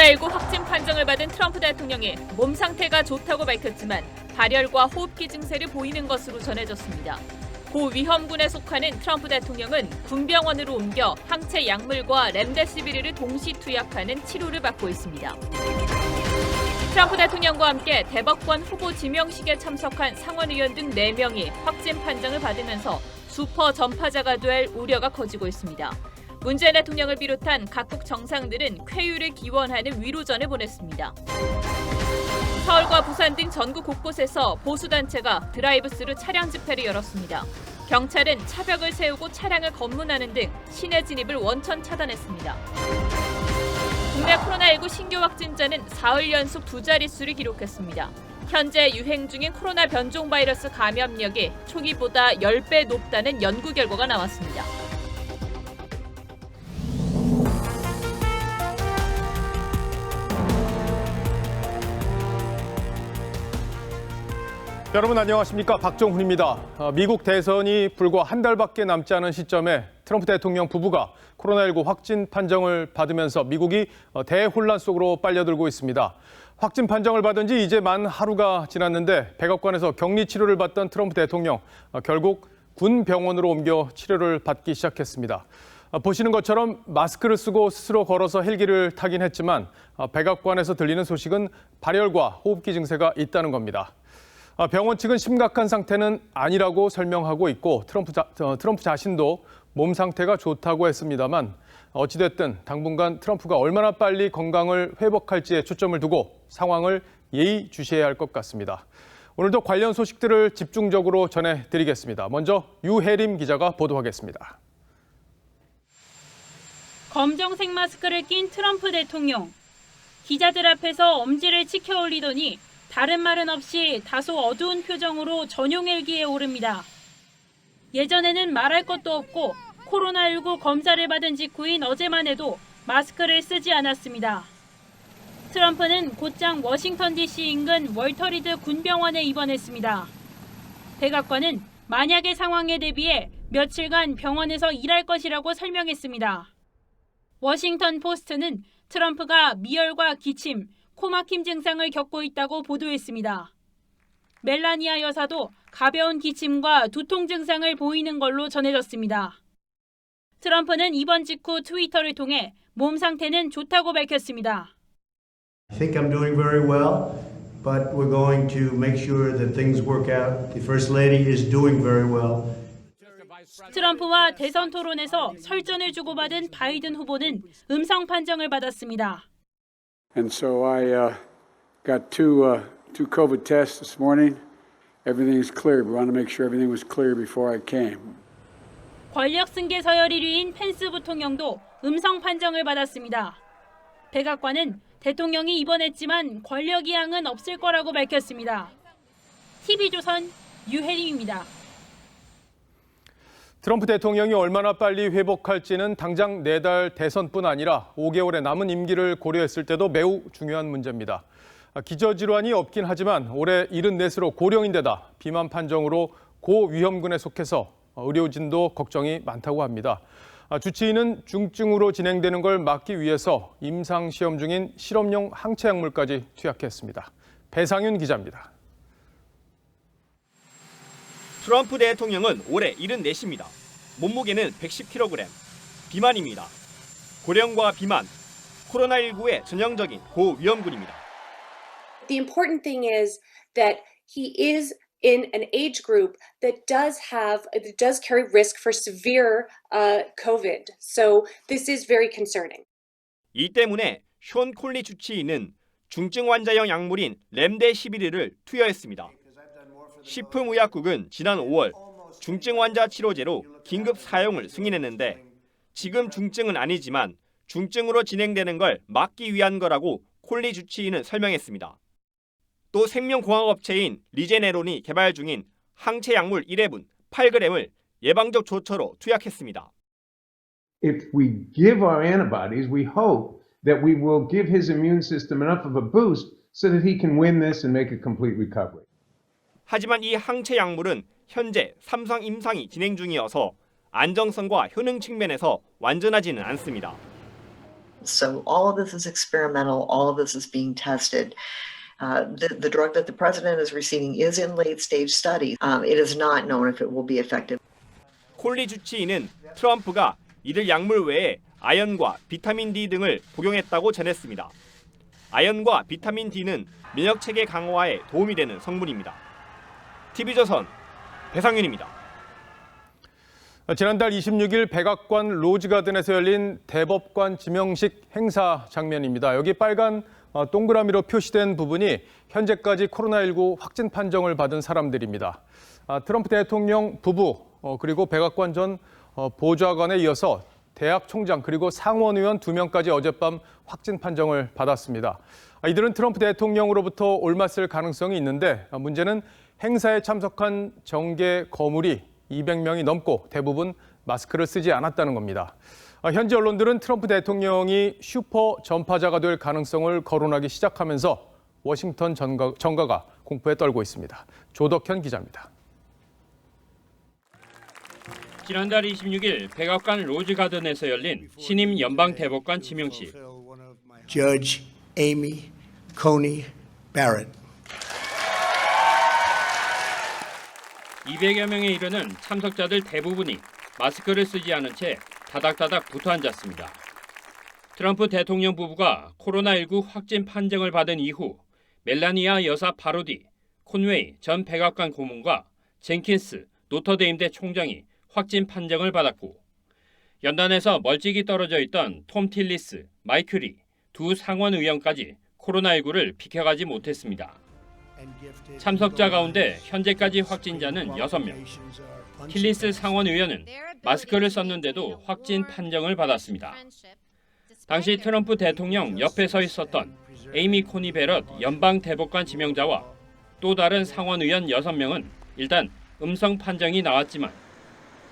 코로나19 확진 판정을 받은 트럼프 대통령이 몸 상태가 좋다고 밝혔지만 발열과 호흡기 증세를 보이는 것으로 전해졌습니다. 고위험군에 속하는 트럼프 대통령은 군병원으로 옮겨 항체 약물과 렘데시비르를 동시 투약하는 치료를 받고 있습니다. 트럼프 대통령과 함께 대법관 후보 지명식에 참석한 상원의원 등 4명이 확진 판정을 받으면서 슈퍼 전파자가 될 우려가 커지고 있습니다. 문재인 대통령을 비롯한 각국 정상들은 쾌유를 기원하는 위로전을 보냈습니다. 서울과 부산 등 전국 곳곳에서 보수단체가 드라이브스루 차량 집회를 열었습니다. 경찰은 차벽을 세우고 차량을 검문하는 등 시내 진입을 원천 차단했습니다. 국내 코로나19 신규 확진자는 사흘 연속 2자릿수를 기록했습니다. 현재 유행 중인 코로나 변종 바이러스 감염력이 초기보다 10배 높다는 연구 결과가 나왔습니다. 여러분 안녕하십니까? 박정훈입니다. 미국 대선이 불과 한 달밖에 남지 않은 시점에 트럼프 대통령 부부가 코로나19 확진 판정을 받으면서 미국이 대혼란 속으로 빨려들고 있습니다. 확진 판정을 받은 지 이제 만 하루가 지났는데 백악관에서 격리 치료를 받던 트럼프 대통령 결국 군 병원으로 옮겨 치료를 받기 시작했습니다. 보시는 것처럼 마스크를 쓰고 스스로 걸어서 헬기를 타긴 했지만 백악관에서 들리는 소식은 발열과 호흡기 증세가 있다는 겁니다. 병원 측은 심각한 상태는 아니라고 설명하고 있고 트럼프 자신도 몸 상태가 좋다고 했습니다만 어찌됐든 당분간 트럼프가 얼마나 빨리 건강을 회복할지에 초점을 두고 상황을 예의주시해야 할 것 같습니다. 오늘도 관련 소식들을 집중적으로 전해드리겠습니다. 먼저 유혜림 기자가 보도하겠습니다. 검정색 마스크를 낀 트럼프 대통령. 기자들 앞에서 엄지를 치켜 올리더니 다른 말은 없이 다소 어두운 표정으로 전용 헬기에 오릅니다. 예전에는 말할 것도 없고 코로나19 검사를 받은 직후인 어제만 해도 마스크를 쓰지 않았습니다. 트럼프는 곧장 워싱턴 DC 인근 월터 리드 군병원에 입원했습니다. 백악관은 만약의 상황에 대비해 며칠간 병원에서 일할 것이라고 설명했습니다. 워싱턴 포스트는 트럼프가 미열과 기침, 코막힘 증상을 겪고 있다고 보도했습니다. 멜라니아 여사도 가벼운 기침과 두통 증상을 보이는 걸로 전해졌습니다. 트럼프는 입원 직후 트위터를 통해 몸 상태는 좋다고 밝혔습니다. I think I'm doing very well, but we're going to make sure that things work out. The First Lady is doing very well. 트럼프와 대선 토론에서 설전을 주고받은 바이든 후보는 음성 판정을 받았습니다. And so I got two COVID tests this morning. Everything is clear. We want to make sure everything was clear before I came. 권력 승계 서열 1위인 펜스 부통령도 음성 판정을 받았습니다. 백악관은 대통령이 입원했지만 권력 이양은 없을 거라고 밝혔습니다. TV조선 유혜림입니다. 트럼프 대통령이 얼마나 빨리 회복할지는 당장 내달 대선뿐 아니라 5개월의 남은 임기를 고려했을 때도 매우 중요한 문제입니다. 기저질환이 없긴 하지만 올해 74세로 고령인데다 비만 판정으로 고위험군에 속해서 의료진도 걱정이 많다고 합니다. 주치의는 중증으로 진행되는 걸 막기 위해서 임상시험 중인 실험용 항체 약물까지 투약했습니다. 배상윤 기자입니다. 트럼프 대통령은 올해 74입니다. 몸무게는 110kg, 비만입니다. 고령과 비만, 코로나19의 전형적인 고위험군입니다. The important thing is that he is in an age group that does carry risk for severe COVID. So this is very concerning. 이 때문에 션 콜리 주치의는 중증 환자용 약물인 렘데시비르를 투여했습니다. 식품의약국은 지난 5월 중증 환자 치료제로 긴급 사용을 승인했는데 지금 중증은 아니지만 중증으로 진행되는 걸 막기 위한 거라고 콜리 주치의는 설명했습니다. 또 생명공학업체인 리제네론이 개발 중인 항체 약물 1회분 8g을 예방적 조처로 투약했습니다. If we give our antibodies, we hope that we will give his immune system enough of a boost so that he can win this and make a complete recovery. 하지만 이 항체 약물은 현재 3상 임상이 진행 중이어서 안정성과 효능 측면에서 완전하지는 않습니다. So all of this is experimental. All of this is being tested. The drug that the president is receiving is in late-stage studies. It is not known if it will be effective. 콜리 주치의는 트럼프가 이들 약물 외에 아연과 비타민 D 등을 복용했다고 전했습니다. 아연과 비타민 D는 면역 체계 강화에 도움이 되는 성분입니다. TV조선 배상윤입니다. 지난달 26일 백악관 로즈가든에서 열린 대법관 지명식 행사 장면입니다. 여기 빨간 동그라미로 표시된 부분이 현재까지 코로나19 확진 판정을 받은 사람들입니다. 트럼프 대통령 부부 그리고 백악관 전 보좌관에 이어서 대학 총장 그리고 상원의원 2명까지 어젯밤 확진 판정을 받았습니다. 이들은 트럼프 대통령으로부터 옮았을 가능성이 있는데 문제는 행사에 참석한 정계 거물이 200명이 넘고 대부분 마스크를 쓰지 않았다는 겁니다. 현지 언론들은 트럼프 대통령이 슈퍼 전파자가 될 가능성을 거론하기 시작하면서 워싱턴 정가가 공포에 떨고 있습니다. 조덕현 기자입니다. 지난달 26일 백악관 로즈가든에서 열린 신임 연방 대법관 지명식. Judge Amy Coney Barrett. 200여 명에 이르는 참석자들 대부분이 마스크를 쓰지 않은 채 다닥다닥 붙어 앉았습니다. 트럼프 대통령 부부가 코로나19 확진 판정을 받은 이후 멜라니아 여사 바로디, 콘웨이 전 백악관 고문과 젠킨스 노터데임대 총장이 확진 판정을 받았고 연단에서 멀찍이 떨어져 있던 톰 틸리스, 마이큐리 두 상원 의원까지 코로나19를 비켜가지 못했습니다. 참석자 가운데 현재까지 확진자는 6명. 틸리스 상원 의원은 마스크를 썼는데도 확진 판정을 받았습니다. 당시 트럼프 대통령 옆에 서 있었던 에이미 코니 베럿 연방 대법관 지명자와 또 다른 상원 의원 6명은 일단 음성 판정이 나왔지만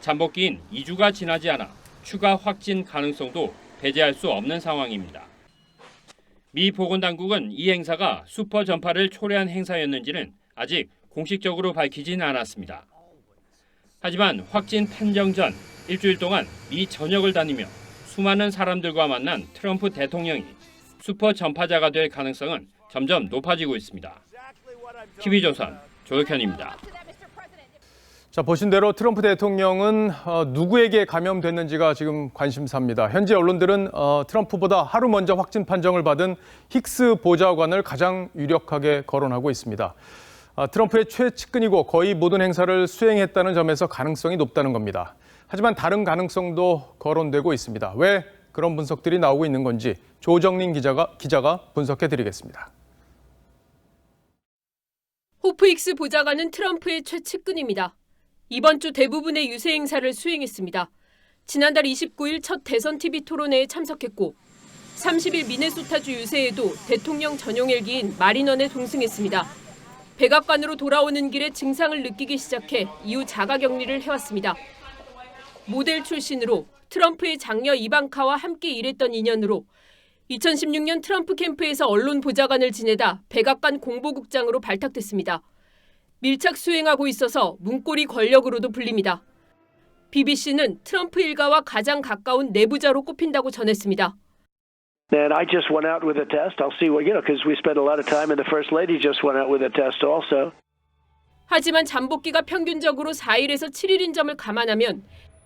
잠복기인 2주가 지나지 않아 추가 확진 가능성도 배제할 수 없는 상황입니다. 미 보건당국은 이 행사가 슈퍼 전파를 초래한 행사였는지는 아직 공식적으로 밝히진 않았습니다. 하지만 확진 판정 전 일주일 동안 미 전역을 다니며 수많은 사람들과 만난 트럼프 대통령이 슈퍼 전파자가 될 가능성은 점점 높아지고 있습니다. TV조선 조덕현입니다. 자, 보신 대로 트럼프 대통령은 누구에게 감염됐는지가 지금 관심사입니다. 현지 언론들은 트럼프보다 하루 먼저 확진 판정을 받은 힉스 보좌관을 가장 유력하게 거론하고 있습니다. 트럼프의 최측근이고 거의 모든 행사를 수행했다는 점에서 가능성이 높다는 겁니다. 하지만 다른 가능성도 거론되고 있습니다. 왜 그런 분석들이 나오고 있는 건지 조정린 기자가 분석해드리겠습니다. 호프 힉스 보좌관은 트럼프의 최측근입니다. 이번 주 대부분의 유세 행사를 수행했습니다. 지난달 29일 첫 대선 TV 토론회에 참석했고 30일 미네소타주 유세에도 대통령 전용 헬기인 마리넌에 동승했습니다. 백악관으로 돌아오는 길에 증상을 느끼기 시작해 이후 자가격리를 해왔습니다. 모델 출신으로 트럼프의 장녀 이방카와 함께 일했던 인연으로 2016년 트럼프 캠프에서 언론 보좌관을 지내다 백악관 공보국장으로 발탁됐습니다. 밀착 수행하고 있어서 문고리 권력으로도 불립니다. BBC는 트럼프 일가와 가장 가까운 내부자로 꼽힌다고 전했습니다. And I just went out with a test. I'll see what, because we spent a lot of time and the First Lady just went out with a test also. 하지만 잠복기가 평균적으로 4일에서 7일인 점을 감안하면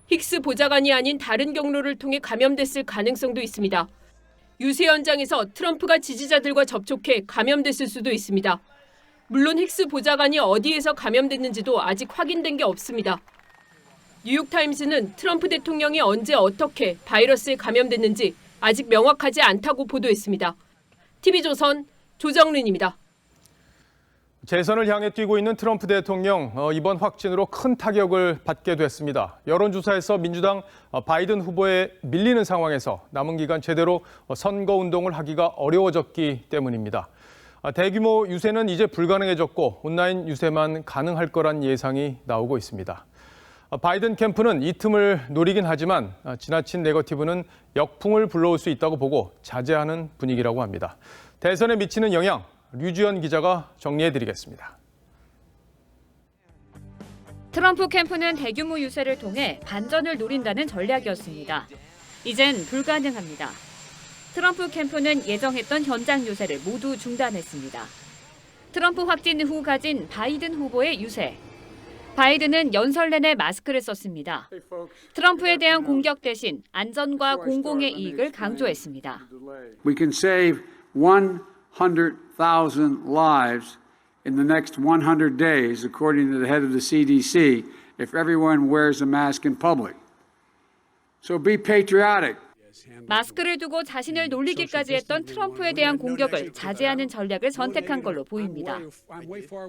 힉스 보좌관이 아닌 다른 경로를 통해 감염됐을 가능성도 있습니다. 유세 현장에서 트럼프가 지지자들과 접촉해 감염됐을 수도 있습니다. 물론 힉스 보좌관이 어디에서 감염됐는지도 아직 확인된 게 없습니다. 뉴욕타임스는 트럼프 대통령이 언제 어떻게 바이러스에 감염됐는지 아직 명확하지 않다고 보도했습니다. TV조선 조정린입니다. 재선을 향해 뛰고 있는 트럼프 대통령, 이번 확진으로 큰 타격을 받게 됐습니다. 여론조사에서 민주당 바이든 후보에 밀리는 상황에서 남은 기간 제대로 선거운동을 하기가 어려워졌기 때문입니다. 대규모 유세는 이제 불가능해졌고 온라인 유세만 가능할 거란 예상이 나오고 있습니다. 바이든 캠프는 이 틈을 노리긴 하지만 지나친 네거티브는 역풍을 불러올 수 있다고 보고 자제하는 분위기라고 합니다. 대선에 미치는 영향, 류주연 기자가 정리해드리겠습니다. 트럼프 캠프는 대규모 유세를 통해 반전을 노린다는 전략이었습니다. 이젠 불가능합니다. 트럼프 캠프는 예정했던 현장 유세를 모두 중단했습니다. 트럼프 확진 후 가진 바이든 후보의 유세. 바이든은 연설 내내 마스크를 썼습니다. 트럼프에 대한 공격 대신 안전과 공공의 이익을 강조했습니다. We can save 100,000 lives in the next 100 days, according to the head of the CDC, if everyone wears a mask in public. So be patriotic. 마스크를 두고 자신을 놀리기까지 했던 트럼프에 대한 공격을 자제하는 전략을 선택한 걸로 보입니다.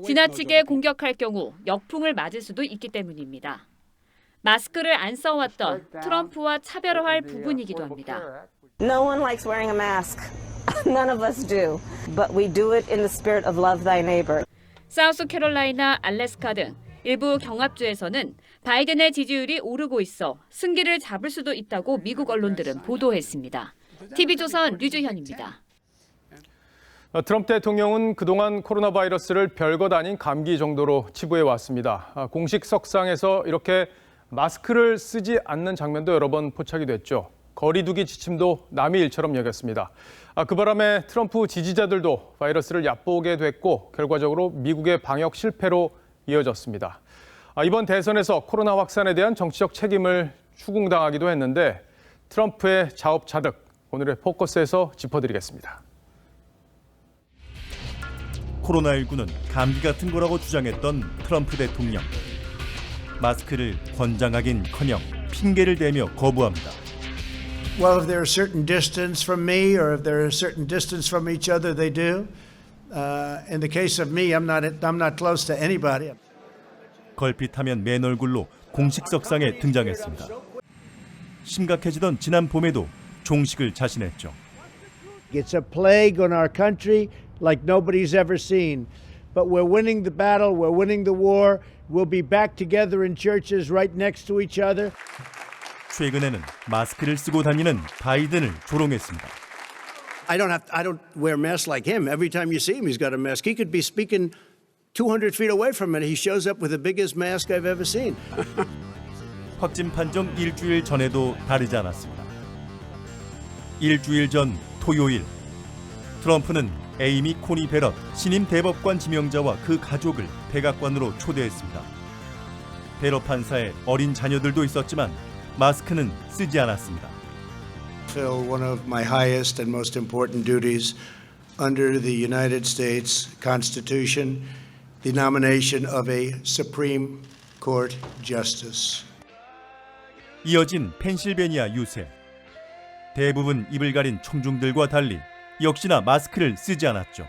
지나치게 공격할 경우 역풍을 맞을 수도 있기 때문입니다. 마스크를 안 써왔던 트럼프와 차별화할 부분이기도 합니다. No one likes wearing a mask. None of us do. But we do it in the spirit of love thy neighbor. 사우스캐롤라이나, 알래스카 등 일부 경합주에서는 바이든의 지지율이 오르고 있어 승기를 잡을 수도 있다고 미국 언론들은 보도했습니다. TV조선 류주현입니다. 트럼프 대통령은 그동안 코로나 바이러스를 별것 아닌 감기 정도로 치부해 왔습니다. 공식 석상에서 이렇게 마스크를 쓰지 않는 장면도 여러 번 포착이 됐죠. 거리 두기 지침도 남의 일처럼 여겼습니다. 그 바람에 트럼프 지지자들도 바이러스를 얕보게 됐고 결과적으로 미국의 방역 실패로 이어졌습니다. 이번 대선에서 코로나 확산에 대한 정치적 책임을 추궁당하기도 했는데 트럼프의 자업자득, 오늘의 포커스에서 짚어드리겠습니다. 코로나19는 감기 같은 거라고 주장했던 트럼프 대통령. 마스크를 권장하긴커녕 핑계를 대며 거부합니다. Well, if they're a certain distance from me or if they're a certain distance from each other, they do. In the case of me, I'm not close to anybody. 걸핏하면 맨 얼굴로 공식 석상에 등장했습니다. 심각해지던 지난 봄에도 종식을 자신했죠. It's a plague on our country like nobody's ever seen. But we're winning the battle, we're winning the war. We'll be back together in churches right next to each other. 최근에는 마스크를 쓰고 다니는 바이든을 조롱했습니다. I don't wear masks like him. Every time you see him, he's got a mask. He could be speaking 200 feet away from it. He shows up with the biggest mask I've ever seen. 확진 판정 일주일 전에도 다르지 않았습니다. 일주일 전 토요일, 트럼프는 에이미 코니 베럿 신임 대법관 지명자와 그 가족을 백악관으로 초대했습니다. 베럿 판사의 어린 자녀들도 있었지만 마스크는 쓰지 않았습니다. Fulfill one of my highest and most important duties under the United States Constitution, the nomination of a Supreme Court Justice. 이어진 펜실베니아 유세. 대부분 입을 가린 청중들과 달리 역시나 마스크를 쓰지 않았죠.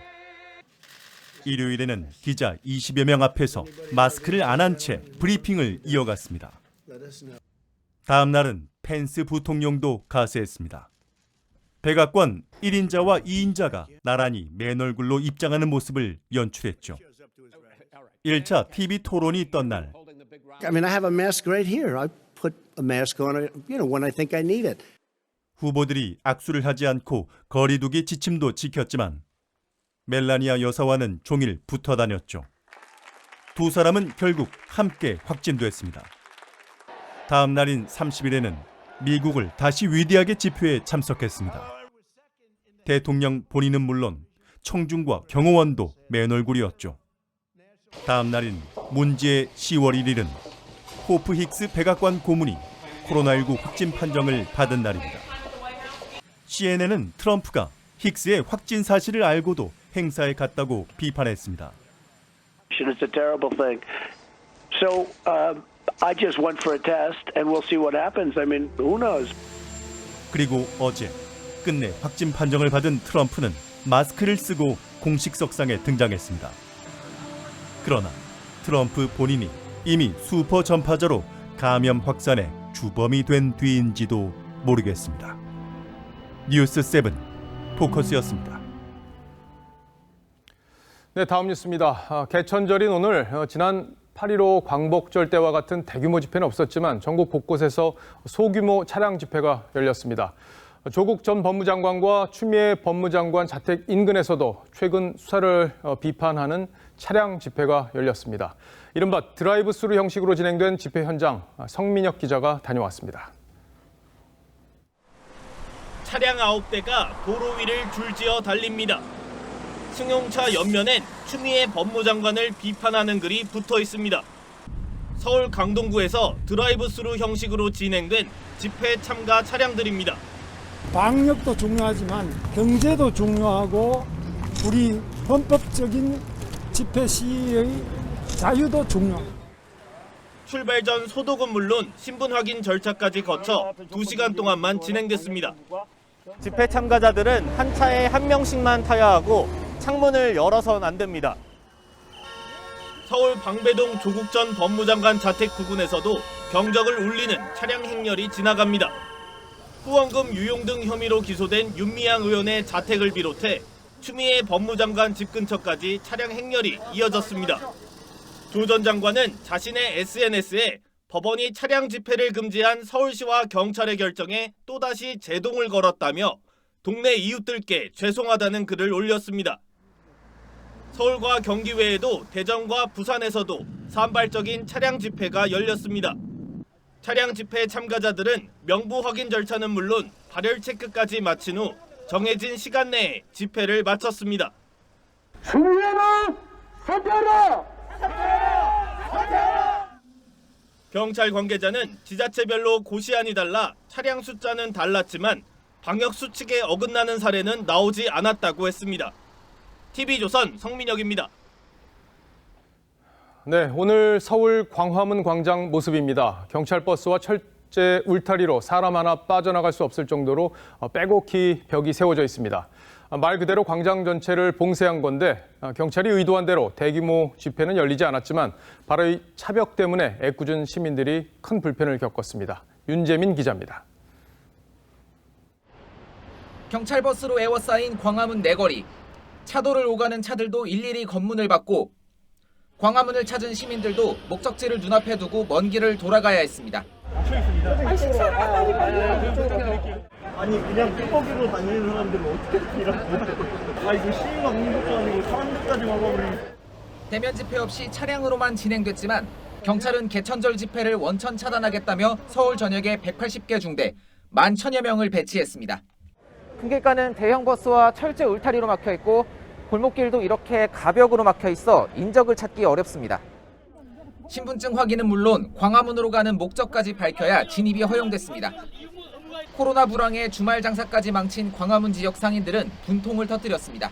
일요일에는 기자 20여 명 앞에서 마스크를 안 한 채 브리핑을 이어갔습니다. 다음 날은 펜스 부통령도 가세했습니다. 백악관 1인자와 2인자가 나란히 맨 얼굴로 입장하는 모습을 연출했죠. 1차 TV 토론이 있던 날. I mean, I have a mask right here. I put a mask on, when I think I need it. 후보들이 악수를 하지 않고 거리두기 지침도 지켰지만 멜라니아 여사와는 종일 붙어 다녔죠. 두 사람은 결국 함께 확진됐습니다. 다음 날인 30일에는 미국을 다시 위대하게 집회에 참석했습니다. 대통령 본인은 물론 청중과 경호원도 맨 얼굴이었죠. 다음 날인 문제의 10월 1일은 호프 힉스 백악관 고문이 코로나19 확진 판정을 받은 날입니다. CNN은 트럼프가 힉스의 확진 사실을 알고도 행사에 갔다고 비판했습니다. It's a terrible thing. So I just went for a test and we'll see what happens. I mean, who knows? 그리고 어제 끝내 확진 판정을 받은 트럼프는 마스크를 쓰고 공식 석상에 등장했습니다. 그러나 트럼프 본인이 이미 슈퍼 전파자로 감염 확산의 주범이 된 뒤인지도 모르겠습니다. 뉴스 7 포커스였습니다. 네, 다음 뉴스입니다. 개천절인 오늘 지난 8.15 광복절 때와 같은 대규모 집회는 없었지만 전국 곳곳에서 소규모 차량 집회가 열렸습니다. 조국 전 법무장관과 추미애 법무장관 자택 인근에서도 최근 수사를 비판하는 차량 집회가 열렸습니다. 이른바 드라이브 스루 형식으로 진행된 집회 현장 성민혁 기자가 다녀왔습니다. 차량 9대가 도로 위를 줄지어 달립니다. 승용차 옆면엔 추미애 법무장관을 비판하는 글이 붙어 있습니다. 서울 강동구에서 드라이브스루 형식으로 진행된 집회 참가 차량들입니다. 방역도 중요하지만 경제도 중요하고 우리 헌법적인 집회 시위의 자유도 중요합니다. 출발 전 소독은 물론 신분 확인 절차까지 거쳐 2시간 동안만 진행됐습니다. 집회 참가자들은 한 차에 한 명씩만 타야 하고 창문을 열어선 안 됩니다. 서울 방배동 조국 전 법무장관 자택 부근에서도 경적을 울리는 차량 행렬이 지나갑니다. 후원금 유용 등 혐의로 기소된 윤미향 의원의 자택을 비롯해 추미애 법무장관 집 근처까지 차량 행렬이 이어졌습니다. 조 전 장관은 자신의 SNS에 법원이 차량 집회를 금지한 서울시와 경찰의 결정에 또다시 제동을 걸었다며 동네 이웃들께 죄송하다는 글을 올렸습니다. 서울과 경기 외에도 대전과 부산에서도 산발적인 차량 집회가 열렸습니다. 차량 집회 참가자들은 명부 확인 절차는 물론 발열 체크까지 마친 후 정해진 시간 내에 집회를 마쳤습니다. 추미애는 사퇴하라! 경찰 관계자는 지자체별로 고시안이 달라 차량 숫자는 달랐지만 방역 수칙에 어긋나는 사례는 나오지 않았다고 했습니다. TV조선 성민혁입니다. 네, 오늘 서울 광화문 광장 모습입니다. 경찰 버스와 철제 울타리로 사람 하나 빠져나갈 수 없을 정도로 빼곡히 벽이 세워져 있습니다. 말 그대로 광장 전체를 봉쇄한 건데 경찰이 의도한 대로 대규모 집회는 열리지 않았지만 바로 이 차벽 때문에 애꿎은 시민들이 큰 불편을 겪었습니다. 윤재민 기자입니다. 경찰 버스로 에워싸인 광화문 내거리. 차도를 오가는 차들도 일일이 검문을 받고 광화문을 찾은 시민들도 목적지를 눈앞에 두고 먼 길을 돌아가야 했습니다. 아니 그냥 뚜벅이로 다니는 사람들은 어떻게 이라고? 이거 시위 막는 것도 아니고 사람들까지 막아버리는. 대면 집회 없이 차량으로만 진행됐지만 경찰은 개천절 집회를 원천 차단하겠다며 서울 전역에 180개 중대 11,000여 명을 배치했습니다. 풍길가는 대형 버스와 철제 울타리로 막혀 있고 골목길도 이렇게 가벽으로 막혀 있어 인적을 찾기 어렵습니다. 신분증 확인은 물론 광화문으로 가는 목적까지 밝혀야 진입이 허용됐습니다. 코로나 불황에 주말 장사까지 망친 광화문 지역 상인들은 분통을 터뜨렸습니다.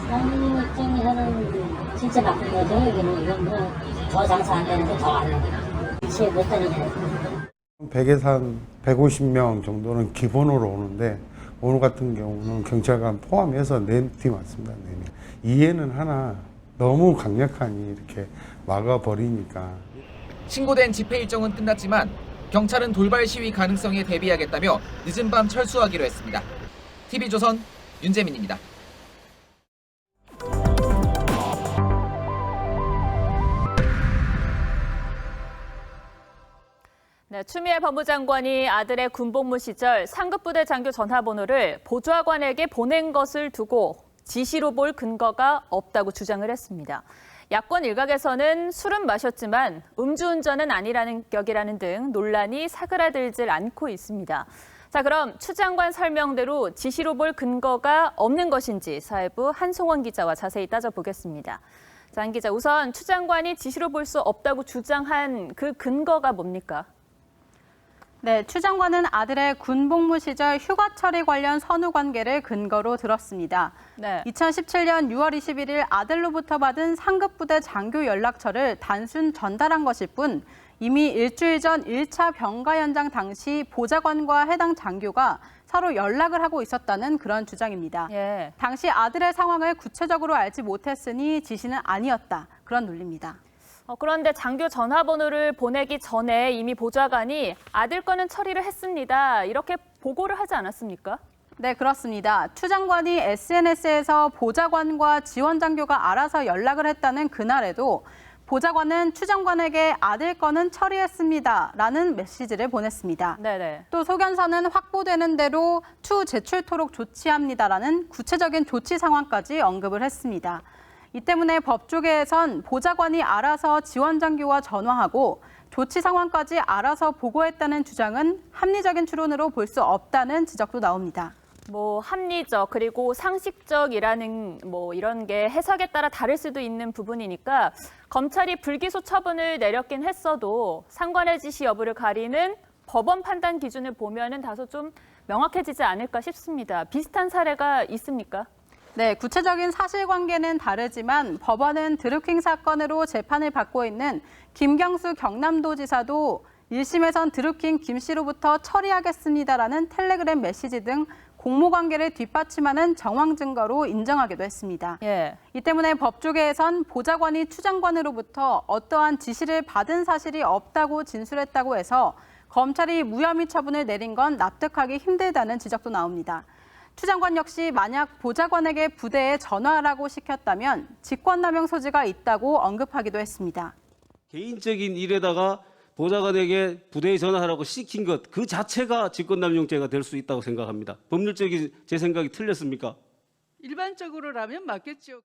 상인 입장에서는 진짜 나쁜 거죠. 여기는 이건 더 장사 안 되는데 더 안 해요. 위치에 못 다니게. 100에서 한 150명 정도는 기본으로 오는데 오늘 같은 경우는 경찰관 포함해서 4팀 왔습니다. 4명. 이해는 하나 너무 강력하니 이렇게 막아버리니까. 신고된 집회 일정은 끝났지만 경찰은 돌발 시위 가능성에 대비하겠다며 늦은 밤 철수하기로 했습니다. TV조선 윤재민입니다. 네, 추미애 법무장관이 아들의 군복무 시절 상급부대 장교 전화번호를 보좌관에게 보낸 것을 두고 지시로 볼 근거가 없다고 주장을 했습니다. 야권 일각에서는 술은 마셨지만 음주운전은 아니라는 격이라는 등 논란이 사그라들질 않고 있습니다. 자, 그럼 추 장관 설명대로 지시로 볼 근거가 없는 것인지 사회부 한송원 기자와 자세히 따져보겠습니다. 자, 한 기자, 우선 추 장관이 지시로 볼 수 없다고 주장한 그 근거가 뭡니까? 네, 추 장관은 아들의 군복무 시절 휴가 처리 관련 선후 관계를 근거로 들었습니다. 네. 2017년 6월 21일 아들로부터 받은 상급부대 장교 연락처를 단순 전달한 것일 뿐 이미 일주일 전 1차 병가 연장 당시 보좌관과 해당 장교가 서로 연락을 하고 있었다는 그런 주장입니다. 예. 당시 아들의 상황을 구체적으로 알지 못했으니 지시는 아니었다. 그런 논리입니다. 그런데 장교 전화번호를 보내기 전에 이미 보좌관이 아들 거는 처리를 했습니다. 이렇게 보고를 하지 않았습니까? 네, 그렇습니다. 추 장관이 SNS에서 보좌관과 지원 장교가 알아서 연락을 했다는 그날에도 보좌관은 추 장관에게 아들 거는 처리했습니다. 라는 메시지를 보냈습니다. 네네. 또 소견서는 확보되는 대로 추 제출토록 조치합니다라는 구체적인 조치 상황까지 언급을 했습니다. 이 때문에 법조계에선 보좌관이 알아서 지원 장교와 전화하고 조치 상황까지 알아서 보고했다는 주장은 합리적인 추론으로 볼 수 없다는 지적도 나옵니다. 뭐 합리적 그리고 상식적이라는 뭐 이런 게 해석에 따라 다를 수도 있는 부분이니까 검찰이 불기소 처분을 내렸긴 했어도 상관의 지시 여부를 가리는 법원 판단 기준을 보면은 다소 좀 명확해지지 않을까 싶습니다. 비슷한 사례가 있습니까? 네, 구체적인 사실관계는 다르지만 법원은 드루킹 사건으로 재판을 받고 있는 김경수 경남도지사도 1심에선 드루킹 김 씨로부터 처리하겠습니다라는 텔레그램 메시지 등 공모관계를 뒷받침하는 정황 증거로 인정하기도 했습니다. 이 때문에 법조계에선 보좌관이 추 장관으로부터 어떠한 지시를 받은 사실이 없다고 진술했다고 해서 검찰이 무혐의 처분을 내린 건 납득하기 힘들다는 지적도 나옵니다. 추 장관 역시 만약 보좌관에게 부대에 전화하라고 시켰다면 직권남용 소지가 있다고 언급하기도 했습니다. 개인적인 일에다가 보좌관에게 부대에 전화하라고 시킨 것 그 자체가 직권남용죄가 될 수 있다고 생각합니다. 법률적인 제 생각이 틀렸습니까? 일반적으로라면 맞겠죠.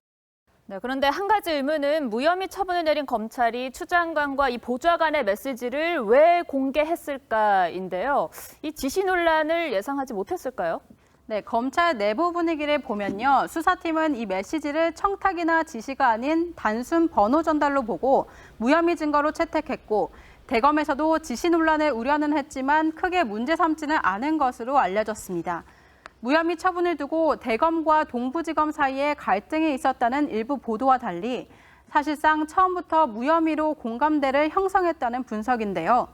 네, 그런데 한 가지 의문은 무혐의 처분을 내린 검찰이 추 장관과 이 보좌관의 메시지를 왜 공개했을까인데요. 이 지시 논란을 예상하지 못했을까요? 네, 검찰 내부 분위기를 보면요. 수사팀은 이 메시지를 청탁이나 지시가 아닌 단순 번호 전달로 보고 무혐의 증거로 채택했고 대검에서도 지시 논란을 우려는 했지만 크게 문제 삼지는 않은 것으로 알려졌습니다. 무혐의 처분을 두고 대검과 동부지검 사이에 갈등이 있었다는 일부 보도와 달리 사실상 처음부터 무혐의로 공감대를 형성했다는 분석인데요.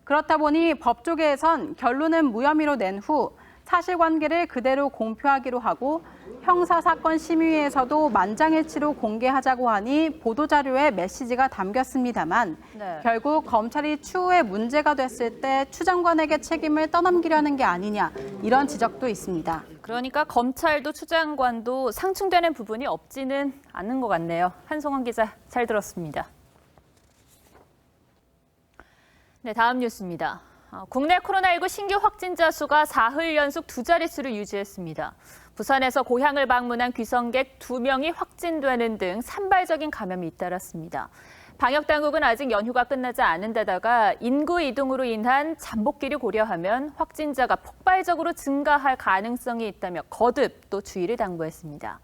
그렇다 보니 법조계에선 결론은 무혐의로 낸 후 사실관계를 그대로 공표하기로 하고 형사사건 심의위에서도 만장일치로 공개하자고 하니 보도자료에 메시지가 담겼습니다만 결국 검찰이 추후에 문제가 됐을 때 추 장관에게 책임을 떠넘기려는 게 아니냐 이런 지적도 있습니다. 그러니까 검찰도 추 장관도 상충되는 부분이 없지는 않은 것 같네요. 한송원 기자 잘 들었습니다. 네, 다음 뉴스입니다. 국내 코로나19 신규 확진자 수가 사흘 연속 두 자릿수를 유지했습니다. 부산에서 고향을 방문한 귀성객 2명이 확진되는 등 산발적인 감염이 잇따랐습니다. 방역당국은 아직 연휴가 끝나지 않은 데다가 인구 이동으로 인한 잠복기를 고려하면 확진자가 폭발적으로 증가할 가능성이 있다며 거듭 또 주의를 당부했습니다.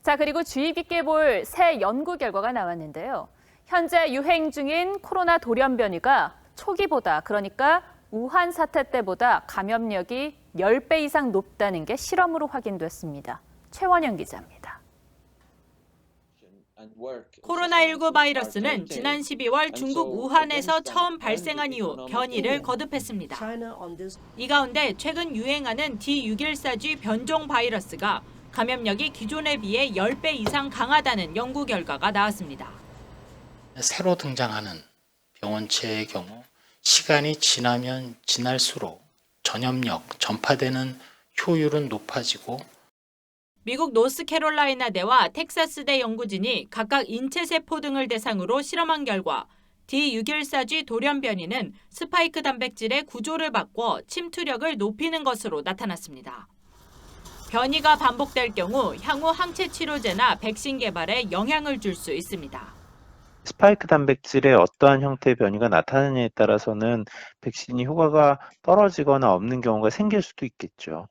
자, 그리고 주의 깊게 볼 새 연구 결과가 나왔는데요. 현재 유행 중인 코로나 돌연변이가 초기보다 그러니까 우한 사태 때보다 감염력이 10배 이상 높다는 게 실험으로 확인됐습니다. 최원영 기자입니다. 코로나19 바이러스는 지난 12월 중국 우한에서 처음 발생한 이후 변이를 거듭했습니다. 이 가운데 최근 유행하는 D614G 변종 바이러스가 감염력이 기존에 비해 10배 이상 강하다는 연구 결과가 나왔습니다. 새로 등장하는 병원체의 경우 시간이 지나면 지날수록 전염력, 전파되는 효율은 높아지고 미국 노스캐롤라이나대와 텍사스대 연구진이 각각 인체세포 등을 대상으로 실험한 결과 D614G 돌연변이는 스파이크 단백질의 구조를 바꿔 침투력을 높이는 것으로 나타났습니다. 변이가 반복될 경우 향후 항체 치료제나 백신 개발에 영향을 줄 수 있습니다. 스파이크 단백질의 어떠한 형태의 변이가 나타나느냐에 따라서는 백신이 효과가 떨어지거나 없는 경우가 생길 수도 있겠죠.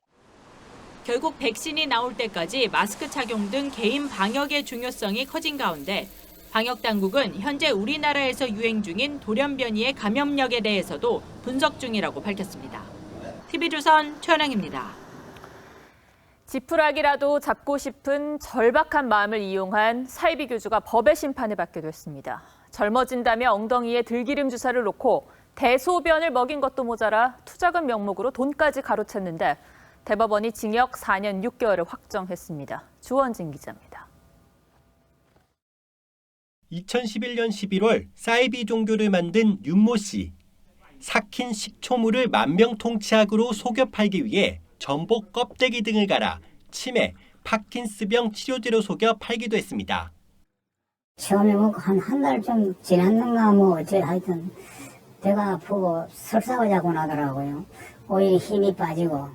결국 백신이 나올 때까지 마스크 착용 등 개인 방역의 중요성이 커진 가운데 방역당국은 현재 우리나라에서 유행 중인 돌연변이의 감염력에 대해서도 분석 중이라고 밝혔습니다. TV조선 최원영입니다. 지푸라기라도 잡고 싶은 절박한 마음을 이용한 사이비 교주가 법의 심판을 받게 됐습니다. 젊어진다며 엉덩이에 들기름 주사를 놓고 대소변을 먹인 것도 모자라 투자금 명목으로 돈까지 가로챘는데 대법원이 징역 4년 6개월을 확정했습니다. 주원진 기자입니다. 2011년 11월 사이비 종교를 만든 윤모 씨. 삭힌 식초물을 만병통치약으로 속여 팔기 위해 전복 껍데기 등을 갈아 치매, 파킨스병 치료제로 속여 팔기도 했습니다. 처음에 먹고 한 달 좀 지났는가 뭐 어째 하여튼 배가 아프고 설사가 자꾸 나더라고요. 오히려 힘이 빠지고.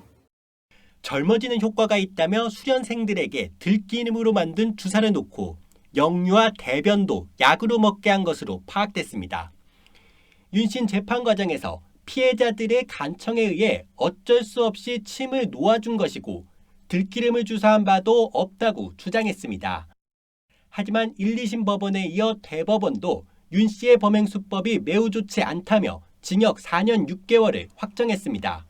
젊어지는 효과가 있다며 수련생들에게 들기름으로 만든 주사를 놓고 영유아 대변도 약으로 먹게 한 것으로 파악됐습니다. 윤신 재판 과정에서 피해자들의 간청에 의해 어쩔 수 없이 침을 놓아준 것이고 들기름을 주사한 바도 없다고 주장했습니다. 하지만 1, 2심 법원에 이어 대법원도 윤 씨의 범행 수법이 매우 좋지 않다며 징역 4년 6개월을 확정했습니다.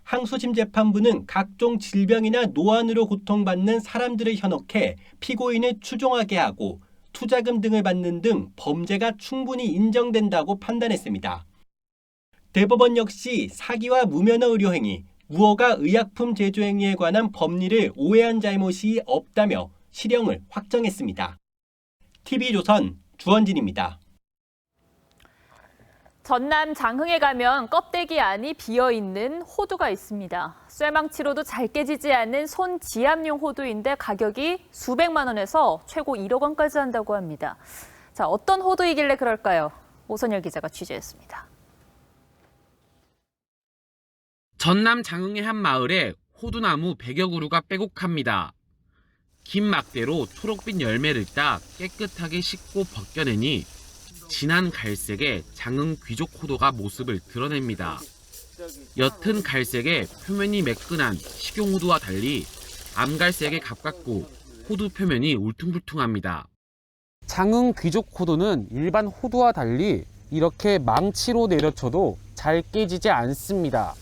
항소심 재판부는 각종 질병이나 노안으로 고통받는 사람들을 현혹해 피고인을 추종하게 하고 투자금 등을 받는 등 범죄가 충분히 인정된다고 판단했습니다. 대법원 역시 사기와 무면허 의료행위, 무허가 의약품 제조 행위에 관한 법리를 오해한 잘못이 없다며 실형을 확정했습니다. TV조선 주원진입니다. 전남 장흥에 가면 껍데기 안이 비어있는 호두가 있습니다. 쇠망치로도 잘 깨지지 않는 손 지압용 호두인데 가격이 수백만 원에서 최고 1억 원까지 한다고 합니다. 자, 어떤 호두이길래 그럴까요? 오선열 기자가 취재했습니다. 전남 장흥의 한 마을에 호두나무 100여 그루가 빼곡합니다. 긴 막대로 초록빛 열매를 따 깨끗하게 씻고 벗겨내니 진한 갈색의 장흥 귀족 호두가 모습을 드러냅니다. 옅은 갈색의 표면이 매끈한 식용호두와 달리 암갈색에 가깝고 호두 표면이 울퉁불퉁합니다. 장흥 귀족 호두는 일반 호두와 달리 이렇게 망치로 내려쳐도 잘 깨지지 않습니다.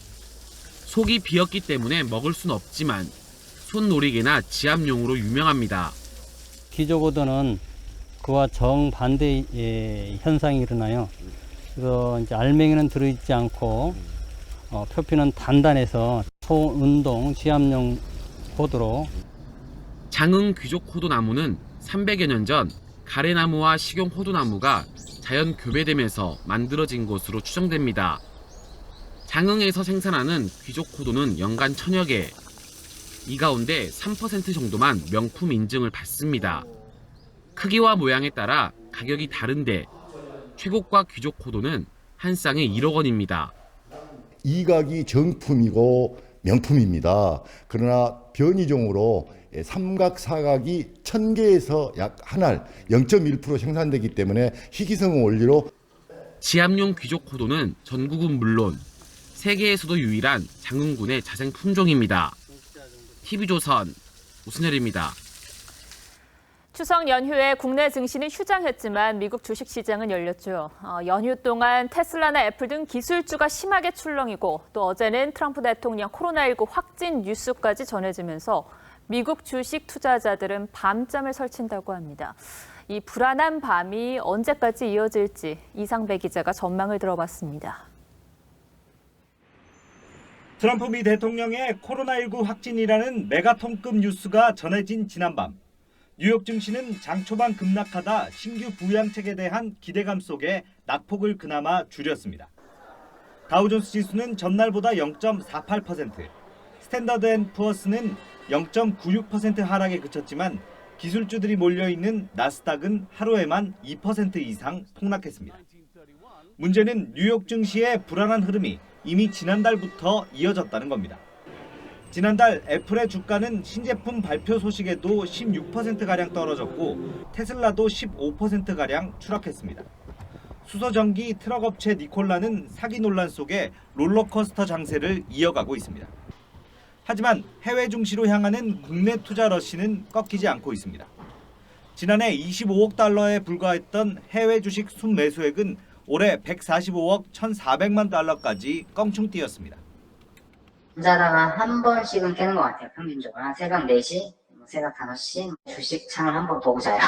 속이 비었기 때문에 먹을 순 없지만 손놀이개나 지압용으로 유명합니다. 귀족 호두는 그와 정반대의 현상이 일어나요. 그래서 이제 알맹이는 들어있지 않고 표피는 단단해서 소운동 지압용 호두로. 장흥 귀족 호두나무는 300여 년 전 가래나무와 식용 호두나무가 자연 교배되면서 만들어진 것으로 추정됩니다. 장흥에서 생산하는 귀족 호두는 연간 1000여 개. 이 가운데 3% 정도만 명품 인증을 받습니다. 크기와 모양에 따라 가격이 다른데 최고가 귀족 호두는 한 쌍에 1억 원입니다. 이각이 정품이고 명품입니다. 그러나 변이종으로 삼각, 사각이 1000개에서 약 한 알 0.1% 생산되기 때문에 희귀성 원리로 지압용 귀족 호두는 전국은 물론 세계에서도 유일한 장흥군의 자생 품종입니다. TV조선 오순열입니다. 추석 연휴에 국내 증시는 휴장했지만 미국 주식시장은 열렸죠. 연휴 동안 테슬라나 애플 등 기술주가 심하게 출렁이고 또 어제는 트럼프 대통령 코로나19 확진 뉴스까지 전해지면서 미국 주식 투자자들은 밤잠을 설친다고 합니다. 이 불안한 밤이 언제까지 이어질지 이상배 기자가 전망을 들어봤습니다. 트럼프 미 대통령의 코로나19 확진이라는 메가톤급 뉴스가 전해진 지난밤. 뉴욕 증시는 장 초반 급락하다 신규 부양책에 대한 기대감 속에 낙폭을 그나마 줄였습니다. 다우존스 지수는 전날보다 0.48%, 스탠더드 앤 푸어스는 0.96% 하락에 그쳤지만 기술주들이 몰려있는 나스닥은 하루에만 2% 이상 폭락했습니다. 문제는 뉴욕 증시의 불안한 흐름이 이미 지난달부터 이어졌다는 겁니다. 지난달 애플의 주가는 신제품 발표 소식에도 16%가량 떨어졌고 테슬라도 15%가량 추락했습니다. 수소전기 트럭업체 니콜라는 사기 논란 속에 롤러코스터 장세를 이어가고 있습니다. 하지만 해외 증시로 향하는 국내 투자 러시는 꺾이지 않고 있습니다. 지난해 25억 달러에 불과했던 해외 주식 순매수액은 올해 145억 1,400만 달러까지 껑충 뛰었습니다. 자다가 한 번씩은 깨는 것 같아요. 평균적으로 한 새벽 4시, 새벽 5시 주식 창을 한번 보고 자요.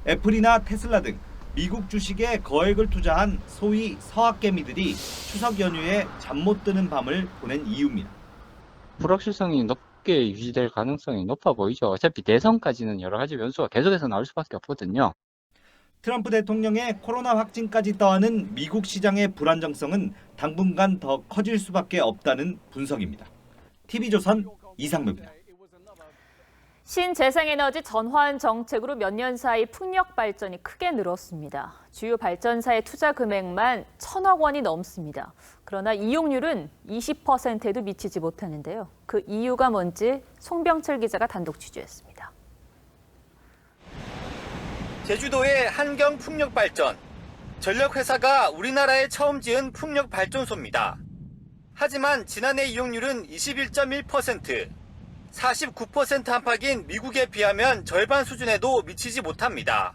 애플이나 테슬라 등 미국 주식에 거액을 투자한 소위 서학개미들이 추석 연휴에 잠 못 드는 밤을 보낸 이유입니다. 불확실성이 높게 유지될 가능성이 높아 보이죠. 어차피 대선까지는 여러 가지 변수가 계속해서 나올 수밖에 없거든요. 트럼프 대통령의 코로나 확진까지 더하는 미국 시장의 불안정성은 당분간 더 커질 수밖에 없다는 분석입니다. TV조선 이상배입니다. 신재생에너지 전환 정책으로 몇 년 사이 풍력 발전이 크게 늘었습니다. 주요 발전사의 투자 금액만 1,000억 원이 넘습니다. 그러나 이용률은 20%에도 미치지 못하는데요. 그 이유가 뭔지 송병철 기자가 단독 취재했습니다. 제주도의 한경 풍력발전. 전력회사가 우리나라에 처음 지은 풍력발전소입니다. 하지만 지난해 이용률은 21.1%, 49% 안팎인 미국에 비하면 절반 수준에도 미치지 못합니다.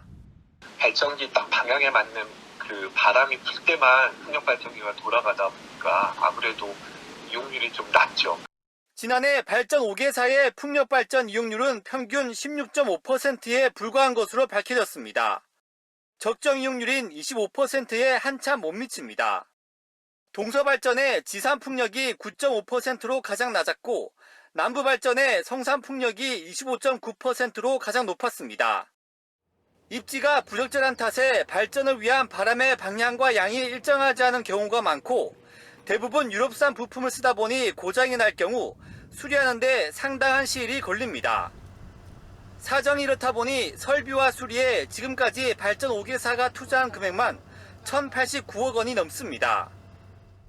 발전기 딱 방향에 맞는 그 바람이 불 때만 풍력 발전기가 돌아가다 보니까 아무래도 이용률이 좀 낮죠. 지난해 발전 5개사의 풍력 발전 이용률은 평균 16.5%에 불과한 것으로 밝혀졌습니다. 적정 이용률인 25%에 한참 못 미칩니다. 동서발전의 지산풍력이 9.5%로 가장 낮았고 남부발전의 성산풍력이 25.9%로 가장 높았습니다. 입지가 부적절한 탓에 발전을 위한 바람의 방향과 양이 일정하지 않은 경우가 많고 대부분 유럽산 부품을 쓰다 보니 고장이 날 경우 수리하는 데 상당한 시일이 걸립니다. 사정이 이렇다 보니 설비와 수리에 지금까지 발전 5개사가 투자한 금액만 1,089억 원이 넘습니다.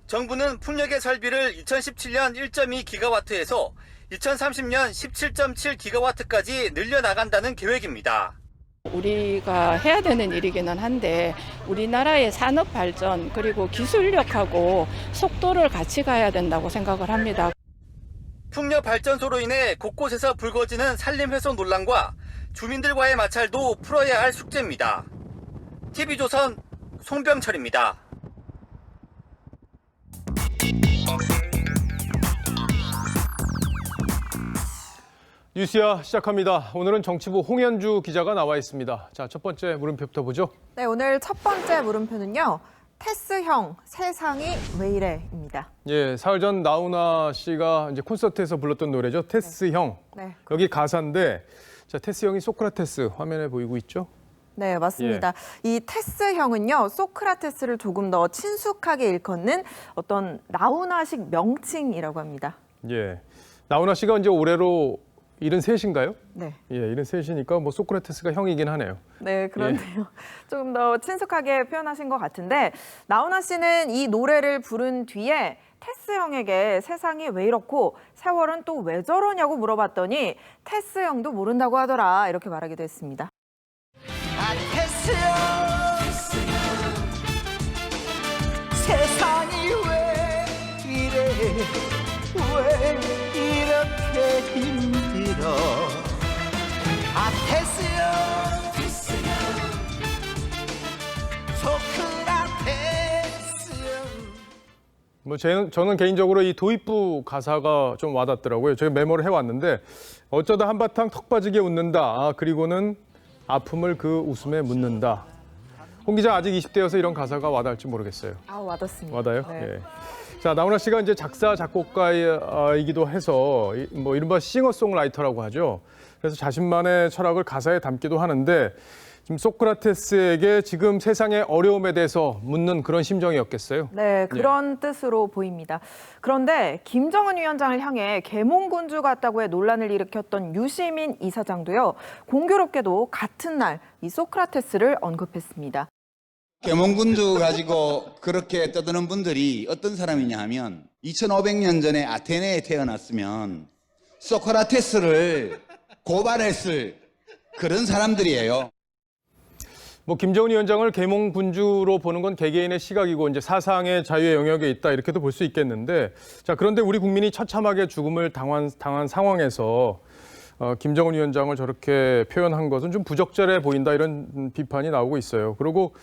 정부는 풍력의 설비를 2017년 1.2기가와트에서 2030년 17.7기가와트까지 늘려나간다는 계획입니다. 우리가 해야 되는 일이기는 한데 우리나라의 산업 발전 그리고 기술력하고 속도를 같이 가야 된다고 생각을 합니다. 풍력 발전소로 인해 곳곳에서 불거지는 산림 훼손 논란과 주민들과의 마찰도 풀어야 할 숙제입니다. TV조선 송병철입니다. 뉴스야 시작합니다. 오늘은 정치부 홍현주 기자가 나와 있습니다. 자, 첫 번째 물음표부터 보죠. 네, 오늘 첫 번째 물음표는요. 테스형 세상이 왜 이래입니다. 예, 사흘 전 나훈아 씨가 이제 콘서트에서 불렀던 노래죠. 테스형. 네. 여기 가사인데, 자, 테스형이 소크라테스 화면에 보이고 있죠. 네, 맞습니다. 이 테스형은요, 소크라테스를 조금 더 친숙하게 일컫는 어떤 나훈아식 명칭이라고 합니다. 예, 나훈아 씨가 이제 올해로 73인가요? 네. 예, 73이니까 뭐 소크라테스가 형이긴 하네요. 네, 그런데요. 조금 더 친숙하게 표현하신 것 같은데 나훈아 씨는 이 노래를 부른 뒤에 테스 형에게 세상이 왜 이렇고 세월은 또 왜 저러냐고 물어봤더니 테스 형도 모른다고 하더라 이렇게 말하기도 했습니다. 테스 형 세상이 왜 이래 왜 이렇게 힘들어 테스 형 소크라테스 뭐 저는 개인적으로 이 도입부 가사가 좀 와닿더라고요. 제가 메모를 해왔는데 어쩌다 한바탕 턱 빠지게 웃는다. 그리고는 아픔을 그 웃음에 묻는다. 홍 기자 아직 20대여서 이런 가사가 와닿을지 모르겠어요. 와닿습니다. 와닿아요? 네. 예. 자, 나훈아 씨가 이제 작사 작곡가이기도 해서 뭐 이른바 싱어송라이터라고 하죠. 그래서 자신만의 철학을 가사에 담기도 하는데 지금 소크라테스에게 지금 세상의 어려움에 대해서 묻는 그런 심정이었겠어요. 네, 그런 뜻으로 보입니다. 그런데 김정은 위원장을 향해 계몽군주 같다고 해 논란을 일으켰던 유시민 이사장도요. 공교롭게도 같은 날 이 소크라테스를 언급했습니다. 계몽군주 가지고 그렇게 떠드는 분들이 어떤 사람이냐 하면 2500년 전에 아테네에 태어났으면 소크라테스를 고발했을 그런 사람들이에요. 뭐 김정은 위원장을 계몽군주로 보는 건 개개인의 시각이고 이제 사상의 자유의 영역에 있다 이렇게도 볼 수 있겠는데 자 그런데 우리 국민이 처참하게 죽음을 당한 상황에서 김정은 위원장을 저렇게 표현한 것은 좀 부적절해 보인다 이런 비판이 나오고 있어요. 그리고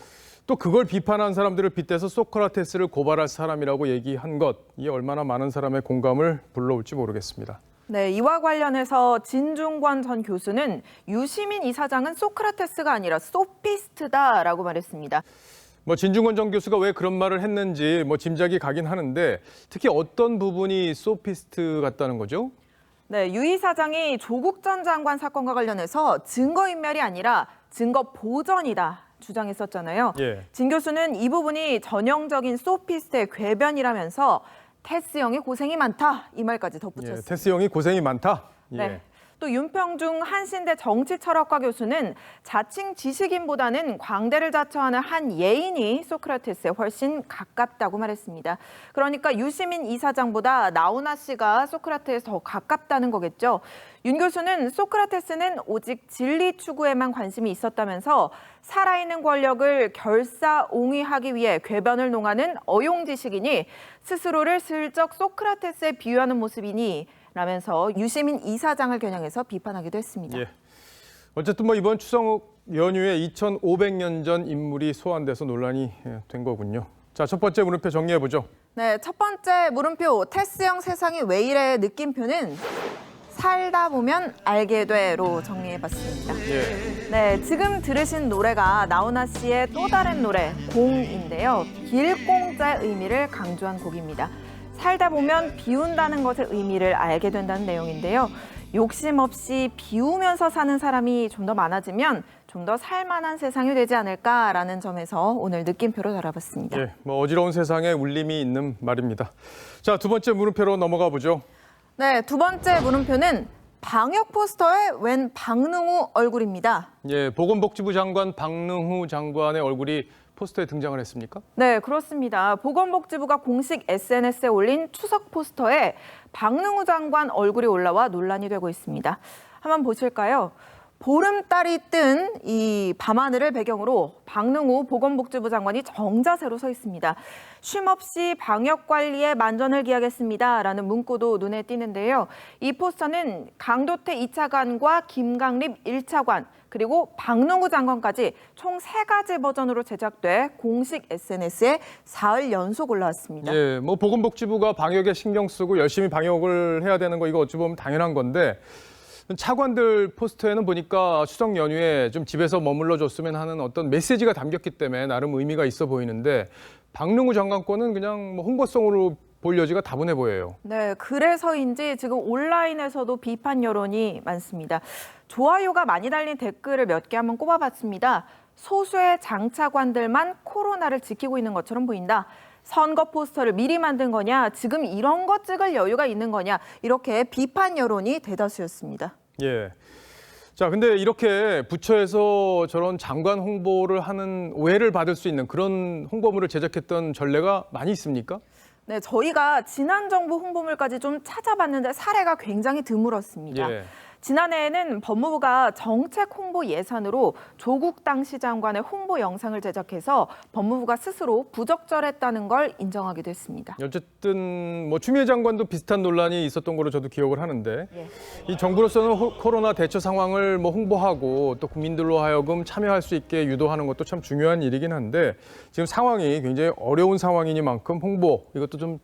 또 그걸 비판한 사람들을 빗대서 소크라테스를 고발할 사람이라고 얘기한 것, 이게 얼마나 많은 사람의 공감을 불러올지 모르겠습니다. 네, 이와 관련해서 진중권 전 교수는 유시민 이사장은 소크라테스가 아니라 소피스트다라고 말했습니다. 뭐 진중권 전 교수가 왜 그런 말을 했는지 뭐 짐작이 가긴 하는데 특히 어떤 부분이 소피스트 같다는 거죠? 네, 유 이사장이 조국 전 장관 사건과 관련해서 증거인멸이 아니라 증거 보전이다 주장했었잖아요. 예. 진 교수는 이 부분이 전형적인 소피스트의 궤변이라면서 테스 형이 고생이 많다 이 말까지 덧붙였습니다. 예, 테스 형이 고생이 많다. 예. 네. 또 윤평중 한신대 정치철학과 교수는 자칭 지식인보다는 광대를 자처하는 한 예인이 소크라테스에 훨씬 가깝다고 말했습니다. 그러니까 유시민 이사장보다 나훈아 씨가 소크라테스에 더 가깝다는 거겠죠. 윤 교수는 소크라테스는 오직 진리 추구에만 관심이 있었다면서 살아있는 권력을 결사옹위하기 위해 궤변을 농하는 어용지식이니 스스로를 슬쩍 소크라테스에 비유하는 모습이니 라면서 유시민 이사장을 겨냥해서 비판하기도 했습니다. 예. 어쨌든 뭐 이번 추석 연휴에 2,500년 전 인물이 소환돼서 논란이 된 거군요. 자, 첫 번째 물음표 정리해 보죠. 네, 첫 번째 물음표 테스형 세상이 왜 이래 느낌표는 살다 보면 알게 돼로 정리해봤습니다. 예. 네, 지금 들으신 노래가 나훈아 씨의 또 다른 노래 공인데요. 길공자의 의미를 강조한 곡입니다. 살다 보면 비운다는 것의 의미를 알게 된다는 내용인데요. 욕심 없이 비우면서 사는 사람이 좀 더 많아지면 좀 더 살만한 세상이 되지 않을까라는 점에서 오늘 느낌표로 달아봤습니다. 예, 뭐 어지러운 세상에 울림이 있는 말입니다. 자, 두 번째 물음표로 넘어가 보죠. 네, 두 번째 물음표는 방역 포스터에 웬 박능우 얼굴입니다. 예, 보건복지부 장관 박능후 장관의 얼굴이 포스터에 등장을 했습니까? 네, 그렇습니다. 보건복지부가 공식 SNS에 올린 추석 포스터에 박능후 장관 얼굴이 올라와 논란이 되고 있습니다. 한번 보실까요? 보름달이 뜬 이 밤하늘을 배경으로 박능후 보건복지부 장관이 정자세로 서 있습니다. 쉼없이 방역관리에 만전을 기하겠습니다라는 문구도 눈에 띄는데요. 이 포스터는 강도태 2차관과 김강립 1차관 그리고 박능후 장관까지 총 3가지 버전으로 제작돼 공식 SNS에 사흘 연속 올라왔습니다. 예, 뭐 보건복지부가 방역에 신경 쓰고 열심히 방역을 해야 되는 거 이거 어찌 보면 당연한 건데 차관들 포스터에는 보니까 추석 연휴에 좀 집에서 머물러 줬으면 하는 어떤 메시지가 담겼기 때문에 나름 의미가 있어 보이는데 박능후 장관 거는 그냥 뭐 홍보성으로 볼 여지가 다분해 보여요. 네, 그래서인지 지금 온라인에서도 비판 여론이 많습니다. 좋아요가 많이 달린 댓글을 몇 개 한번 꼽아봤습니다. 소수의 장차관들만 코로나를 지키고 있는 것처럼 보인다. 선거 포스터를 미리 만든 거냐, 지금 이런 거 찍을 여유가 있는 거냐, 이렇게 비판 여론이 대다수였습니다. 예. 자, 근데 이렇게 부처에서 저런 장관 홍보를 하는 오해를 받을 수 있는 그런 홍보물을 제작했던 전례가 많이 있습니까? 네, 저희가 지난 정부 홍보물까지 좀 찾아봤는데 사례가 굉장히 드물었습니다. 예. 지난해에는 법무부가 정책 홍보 예산으로 조국 당시 장관의 홍보 영상을 제작해서 법무부가 스스로 부적절했다는 걸 인정하기도 했습니다. 어쨌든 뭐 추미애 장관도 비슷한 논란이 있었던 걸로 저도 기억을 하는데 예. 이 정부로서는 코로나 대처 상황을 뭐 홍보하고 또 국민들로 하여금 참여할 수 있게 유도하는 것도 참 중요한 일이긴 한데 지금 상황이 굉장히 어려운 상황이니만큼 홍보 이것도 좀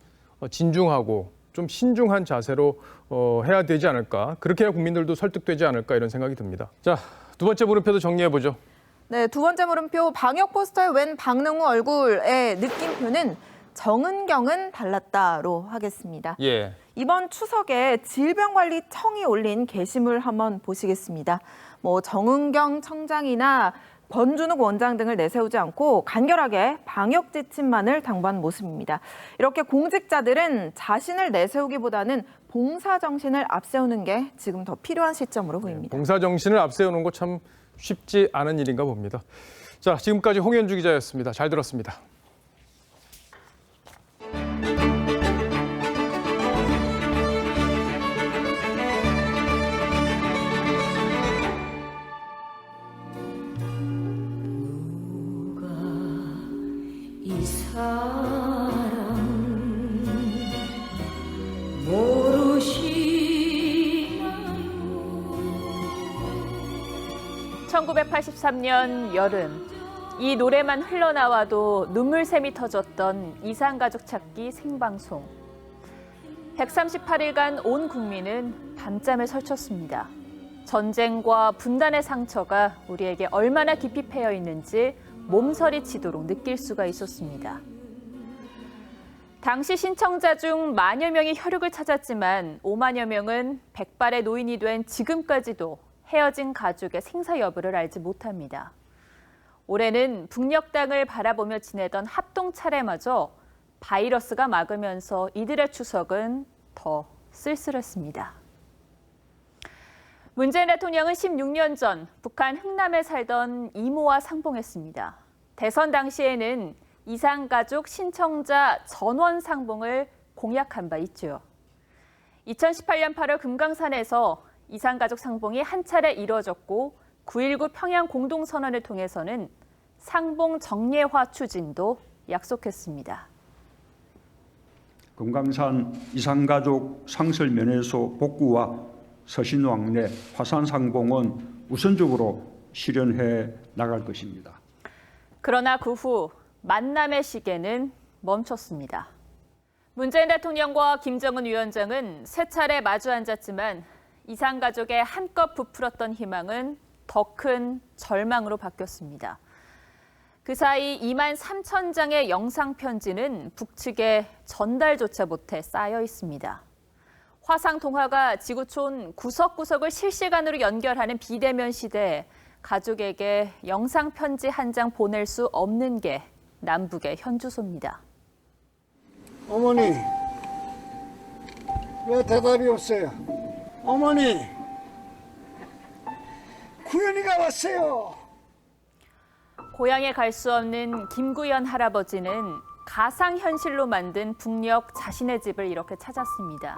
진중하고 좀 신중한 자세로 해야 되지 않을까. 그렇게 해야 국민들도 설득되지 않을까 이런 생각이 듭니다. 자, 두 번째 물음표도 정리해보죠. 네, 두 번째 물음표 방역 포스터에 웬 박능후 얼굴의 느낌표는 정은경은 달랐다로 하겠습니다. 예. 이번 추석에 질병관리청이 올린 게시물 한번 보시겠습니다. 뭐 정은경 청장이나 권준욱 원장 등을 내세우지 않고 간결하게 방역 지침만을 당부한 모습입니다. 이렇게 공직자들은 자신을 내세우기보다는 봉사정신을 앞세우는 게 지금 더 필요한 시점으로 보입니다. 봉사정신을 앞세우는 거 참 쉽지 않은 일인가 봅니다. 자, 지금까지 홍현주 기자였습니다. 잘 들었습니다. 이 사람 모르시나요? 1983년 여름, 이 노래만 흘러나와도 눈물샘이 터졌던 이산가족 찾기 생방송. 138일간 온 국민은 밤잠을 설쳤습니다. 전쟁과 분단의 상처가 우리에게 얼마나 깊이 패여 있는지 몸서리 치도록 느낄 수가 있었습니다. 당시 신청자 중 만여 명이 혈육을 찾았지만 5만여 명은 백발의 노인이 된 지금까지도 헤어진 가족의 생사 여부를 알지 못합니다. 올해는 북녘 땅을 바라보며 지내던 합동 차례마저 바이러스가 막으면서 이들의 추석은 더 쓸쓸했습니다. 문재인 대통령은 16년 전 북한 흥남에 살던 이모와 상봉했습니다. 대선 당시에는 이산가족 신청자 전원 상봉을 공약한 바 있죠. 2018년 8월 금강산에서 이산가족 상봉이 한 차례 이뤄졌고 9.19 평양 공동선언을 통해서는 상봉 정례화 추진도 약속했습니다. 금강산 이산가족 상설면회소 복구와 서신왕래 화산상봉은 우선적으로 실현해 나갈 것입니다. 그러나 그 후 만남의 시계는 멈췄습니다. 문재인 대통령과 김정은 위원장은 세 차례 마주 앉았지만 이산가족의 한껏 부풀었던 희망은 더 큰 절망으로 바뀌었습니다. 그 사이 2만 3천 장의 영상편지는 북측에 전달조차 못해 쌓여 있습니다. 화상통화가 지구촌 구석구석을 실시간으로 연결하는 비대면 시대에 가족에게 영상편지 한 장 보낼 수 없는 게 남북의 현주소입니다. 어머니, 왜 대답이 없어요? 어머니, 구현이가 왔어요. 고향에 갈 수 없는 김구현 할아버지는 가상현실로 만든 북녘 자신의 집을 이렇게 찾았습니다.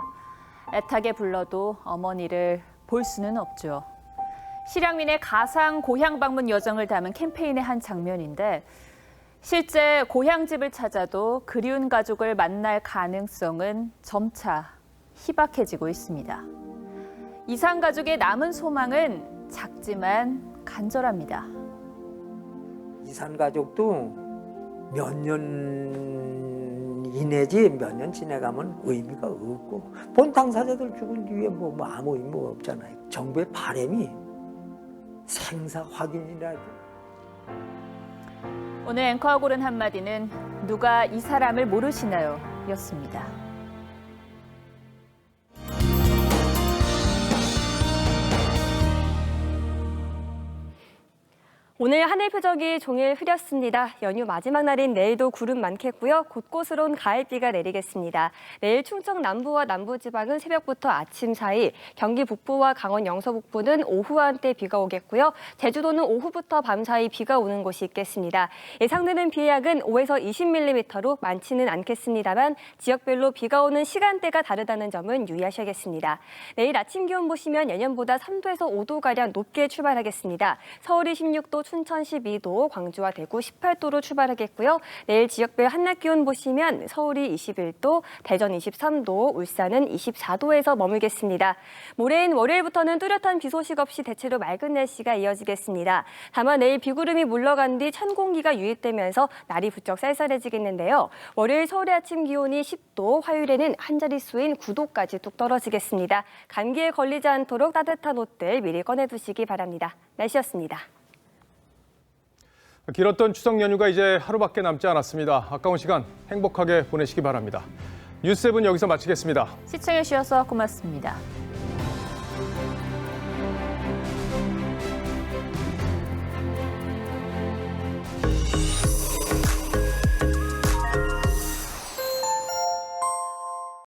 애타게 불러도 어머니를 볼 수는 없죠. 실향민의 가상 고향 방문 여정을 담은 캠페인의 한 장면인데 실제 고향집을 찾아도 그리운 가족을 만날 가능성은 점차 희박해지고 있습니다. 이산가족의 남은 소망은 작지만 간절합니다. 이산가족도 몇 년 이내지 몇 년 지나가면 의미가 없고 본 당사자들 죽은 뒤에 뭐 아무 의미 없잖아요. 정부의 바람이 생사 확인이라도. 오늘 앵커가 고른 한마디는 누가 이 사람을 모르시나요? 였습니다. 오늘 하늘 표적이 종일 흐렸습니다. 연휴 마지막 날인 내일도 구름 많겠고요. 곳곳으론 가을비가 내리겠습니다. 내일 충청 남부와 남부지방은 새벽부터 아침 사이, 경기 북부와 강원 영서 북부는 오후 한때 비가 오겠고요. 제주도는 오후부터 밤 사이 비가 오는 곳이 있겠습니다. 예상되는 비의 양은 5에서 20mm로 많지는 않겠습니다만 지역별로 비가 오는 시간대가 다르다는 점은 유의하셔야겠습니다. 내일 아침 기온 보시면 예년보다 3도에서 5도가량 높게 출발하겠습니다. 서울이 16도, 춘천 12도, 광주와 대구 18도로 출발하겠고요. 내일 지역별 한낮 기온 보시면 서울이 21도, 대전 23도, 울산은 24도에서 머물겠습니다. 모레인 월요일부터는 뚜렷한 비 소식 없이 대체로 맑은 날씨가 이어지겠습니다. 다만 내일 비구름이 물러간 뒤 찬 공기가 유입되면서 날이 부쩍 쌀쌀해지겠는데요. 월요일 서울의 아침 기온이 10도, 화요일에는 한 자릿수인 9도까지 뚝 떨어지겠습니다. 감기에 걸리지 않도록 따뜻한 옷들 미리 꺼내두시기 바랍니다. 날씨였습니다. 길었던 추석 연휴가 이제 하루밖에 남지 않았습니다. 아까운 시간 행복하게 보내시기 바랍니다. 뉴스7 여기서 마치겠습니다. 시청해주셔서 고맙습니다.